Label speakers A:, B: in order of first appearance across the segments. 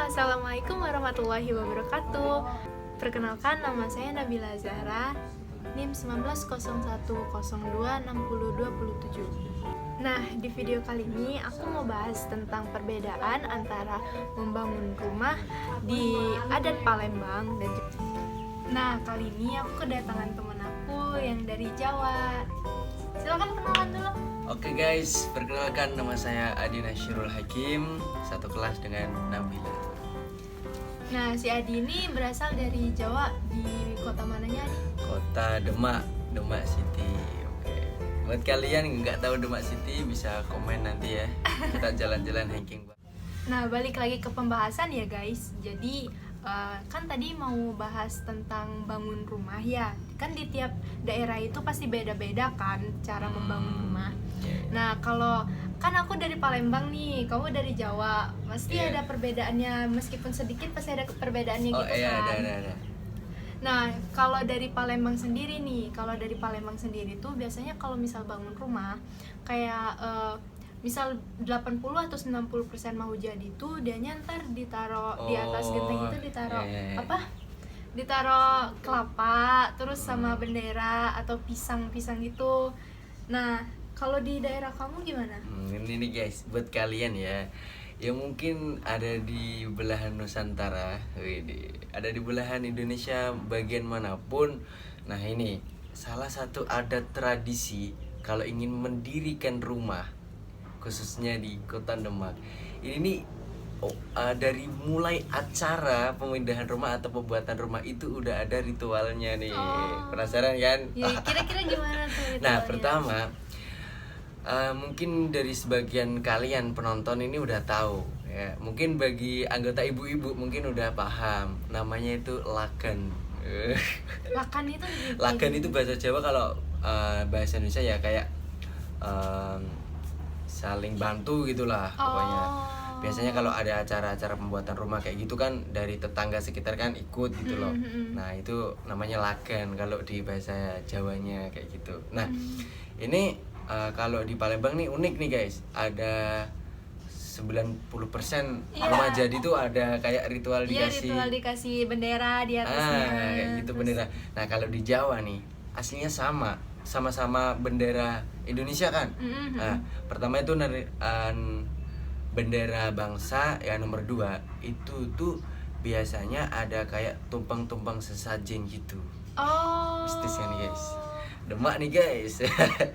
A: Assalamualaikum warahmatullahi wabarakatuh. Perkenalkan, nama saya Nabila Zahra, NIM 1901026027. Nah, di video kali ini aku mau bahas tentang perbedaan antara membangun rumah di adat Palembang dan Nah, kali ini aku kedatangan teman aku yang dari Jawa. Silakan kenalan dulu.
B: Oke guys, perkenalkan nama saya Adi Nasyirul Hakim, satu kelas dengan Nabila.
A: Nah, si Adi ini berasal dari Jawa, di kota mananya, Adi?
B: Kota Demak, Demak City. Oke. Buat kalian yang nggak tahu Demak City bisa komen nanti ya. Kita jalan-jalan hiking.
A: Nah, balik lagi ke pembahasan ya guys. Jadi kan tadi mau bahas tentang bangun rumah ya. Kan di tiap daerah itu pasti beda-beda kan cara membangun rumah. Nah, kalau kan aku dari Palembang nih, kamu dari Jawa, pasti ada perbedaannya, meskipun sedikit pasti ada perbedaannya gitu
B: iya,
A: kan.
B: ada.
A: Nah, kalau dari Palembang sendiri tuh biasanya kalau misal bangun rumah kayak misal 80 atau 90% mau jadi tuh dianya ntar ditaruh di atas genteng itu ditaruh apa? Ditaruh kelapa terus sama bendera atau pisang-pisang gitu. Nah, kalau di daerah kamu gimana?
B: Ini nih guys, buat kalian ya yang mungkin ada di belahan Nusantara, ada di belahan Indonesia bagian manapun. Nah, ini salah satu adat tradisi kalau ingin mendirikan rumah, khususnya di Kota Demak. Ini nih dari mulai acara pemindahan rumah atau pembuatan rumah itu udah ada ritualnya nih. Penasaran kan?
A: Ya, kira-kira gimana tuh ritualnya?
B: Nah, pertama mungkin dari sebagian kalian penonton ini udah tahu ya. Mungkin bagi anggota ibu-ibu mungkin udah paham. Namanya itu laken.
A: Lakan itu
B: Laken itu bahasa Jawa, kalau bahasa Indonesia ya kayak saling bantu gitulah pokoknya. Biasanya kalau ada acara-acara pembuatan rumah kayak gitu kan dari tetangga sekitar kan ikut gitu loh. Nah, itu namanya laken kalau di bahasa Jawanya kayak gitu. Nah, ini kalau di Palembang nih unik nih guys. Ada 90% rumah jadi tuh ada kayak ritual dikasih.
A: Ritual dikasih bendera di atasnya.
B: Kayak gitu bendera. Nah, kalau di Jawa nih aslinya sama-sama bendera Indonesia kan. Nah, pertama itu bendera bangsa, ya nomor 2 itu tuh biasanya ada kayak tumpeng-tumpeng sesajen gitu. Mistis kan guys. Demak nih guys.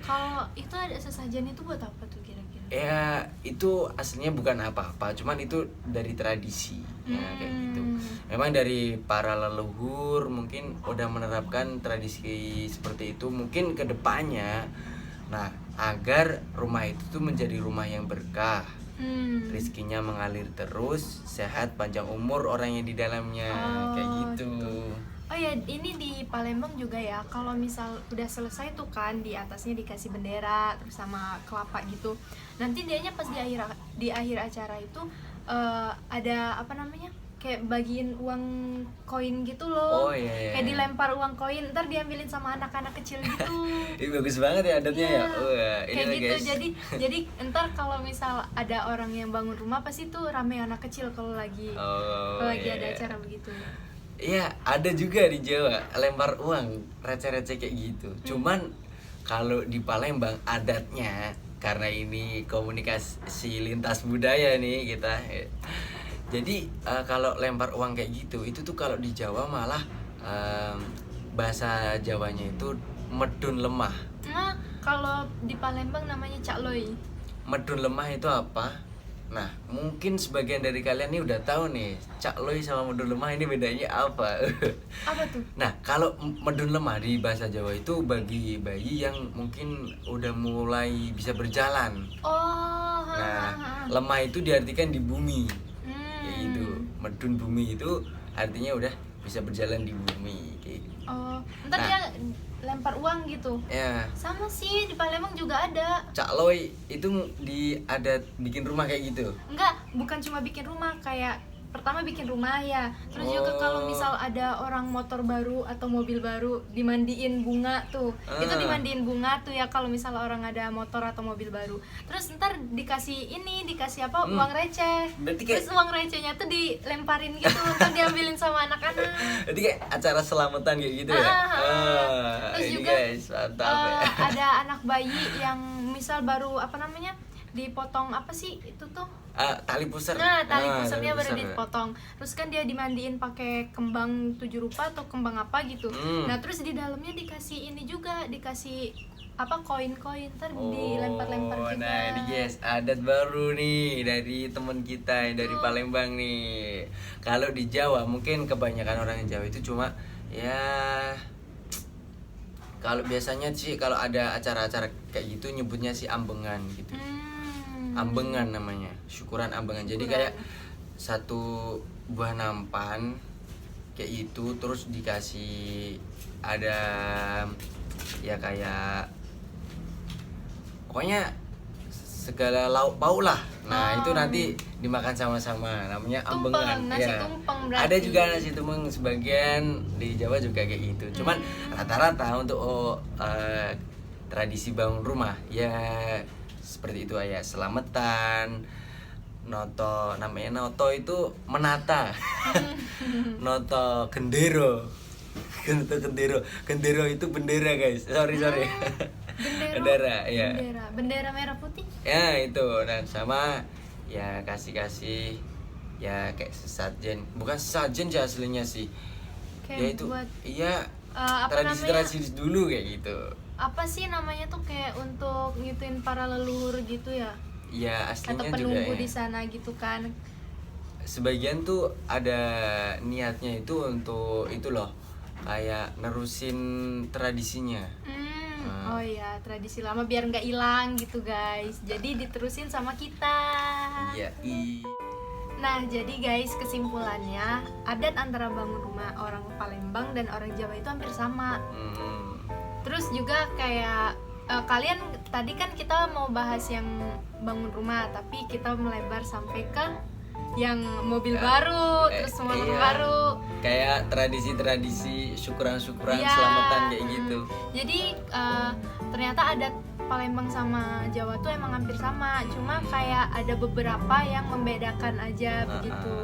A: Kalau itu ada sesajen itu buat apa tuh kira-kira?
B: Ya, itu aslinya bukan apa-apa, cuman itu dari tradisi ya kayak gitu. Memang dari para leluhur mungkin udah menerapkan tradisi seperti itu mungkin ke depannya. Nah, agar rumah itu tuh menjadi rumah yang berkah. Rizkinya mengalir terus, sehat, panjang umur orang yang di dalamnya, kayak gitu.
A: Oh ya, ini di Palembang juga ya. Kalau misal udah selesai tuh kan di atasnya dikasih bendera terus sama kelapa gitu. Nanti dianya pas di akhir acara itu ada apa namanya? Kayak bagiin uang koin gitu loh. Kayak dilempar uang koin, ntar diambilin sama anak-anak kecil gitu.
B: Ini bagus banget ya adatnya ya. Ini
A: kayak gitu
B: guys.
A: jadi ntar kalau misal ada orang yang bangun rumah pasti tuh rame anak kecil kalau lagi ada acara begitu.
B: Iya, ada juga di Jawa lempar uang receh-receh kayak gitu. Cuman kalau di Palembang adatnya, karena ini komunikasi lintas budaya nih kita. Jadi kalau lempar uang kayak gitu, itu tuh kalau di Jawa malah bahasa Jawanya itu medun lemah.
A: Nah, kalau di Palembang namanya cakloy.
B: Medun lemah itu apa? Nah, mungkin sebagian dari kalian nih udah tahu nih, cakloy sama medun lemah ini bedanya apa?
A: Apa tuh?
B: Nah, kalau medun lemah di bahasa Jawa itu bagi bayi yang mungkin udah mulai bisa berjalan. Nah, lemah itu diartikan di bumi. Ya itu, medun bumi itu artinya udah bisa berjalan di bumi.
A: Ntar dia lempar uang gitu.
B: Ya.
A: Sama sih di Palembang juga ada.
B: Cakloy itu di adat bikin rumah kayak gitu.
A: Enggak, bukan cuma bikin rumah, kayak pertama bikin rumah ya, terus juga kalau misal ada orang motor baru atau mobil baru dimandiin bunga tuh, itu dimandiin bunga tuh ya kalau misal orang ada motor atau mobil baru. Terus ntar dikasih apa, uang receh.
B: Berarti
A: Terus uang recehnya tuh dilemparin gitu, ntar diambilin sama anak-anak.
B: Jadi kayak acara selamatan kayak gitu ya.
A: Terus
B: Ini
A: juga
B: guys, mantap ya.
A: ada anak bayi yang misal baru apa namanya dipotong apa sih itu tuh,
B: Tali pusar.
A: nah tali pusarnya
B: tali
A: baru
B: pusar.
A: dipotong, terus kan dia dimandiin pakai kembang 7 rupa atau kembang apa gitu. Nah terus di dalamnya dikasih ini juga, dikasih apa, koin-koin, ntar dilempar-lempar juga.
B: Nah ini guys, adat baru nih dari teman kita yang dari Palembang nih. Kalau di Jawa mungkin kebanyakan orang Jawa itu cuma ya, kalau biasanya sih kalau ada acara-acara kayak gitu nyebutnya sih ambengan gitu. Ambengan namanya, syukuran ambengan. Jadi kayak satu buah nampan kayak itu, terus dikasih ada ya kayak pokoknya segala lauk pauk lah. Nah itu nanti dimakan sama-sama, namanya ambengan.
A: Tumpeng, nasi tumpeng berarti.
B: Ada juga nasi tumpeng, sebagian di Jawa juga kayak gitu. Cuman rata-rata untuk tradisi bangun rumah ya seperti itu aja, selamatan, noto, namanya noto itu menata. Noto gendero. Gendero itu bendera guys. Sorry. Bendera ya.
A: Bendera merah putih.
B: Ya itu, dan sama ya kasih ya kayak sesajen, bukan sesajen sih aslinya sih.
A: Kayak
B: Ya itu
A: buat,
B: iya,
A: apa
B: tradisi dulu kayak gitu.
A: apa sih namanya tuh, kayak untuk ngituin para leluhur gitu ya,
B: Ya
A: atau
B: aslinya juga
A: penunggu
B: ya.
A: di sana gitu kan.
B: Sebagian tuh ada niatnya itu untuk itu loh, kayak nerusin tradisinya.
A: Oh iya, tradisi lama biar nggak hilang gitu guys, jadi diterusin sama kita.
B: Iya.
A: Nah jadi guys, kesimpulannya adat antara bangun rumah orang Palembang dan orang Jawa itu hampir sama. Terus juga kayak kalian tadi kan kita mau bahas yang bangun rumah, tapi kita melebar sampai ke yang mobil baru, terus motor
B: iya.
A: baru.
B: Kayak tradisi-tradisi syukuran-syukuran
A: Iya.
B: selamatan kayak gitu.
A: Jadi ternyata adat Palembang sama Jawa tuh emang hampir sama, cuma kayak ada beberapa yang membedakan aja begitu.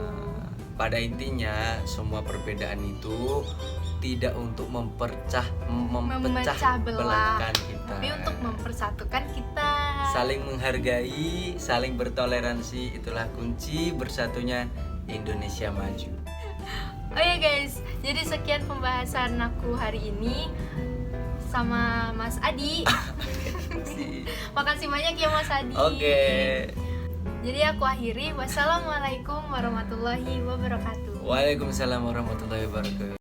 B: Pada intinya semua perbedaan itu tidak untuk memecah belahkan kita,
A: tapi untuk mempersatukan kita.
B: saling menghargai, saling bertoleransi, itulah kunci bersatunya Indonesia maju.
A: Oh ya guys, jadi sekian pembahasan aku hari ini sama Mas Adi. Makasih banyak ya Mas Adi.
B: Oke.
A: Jadi aku akhiri, wassalamualaikum warahmatullahi wabarakatuh.
B: Waalaikumsalam warahmatullahi wabarakatuh.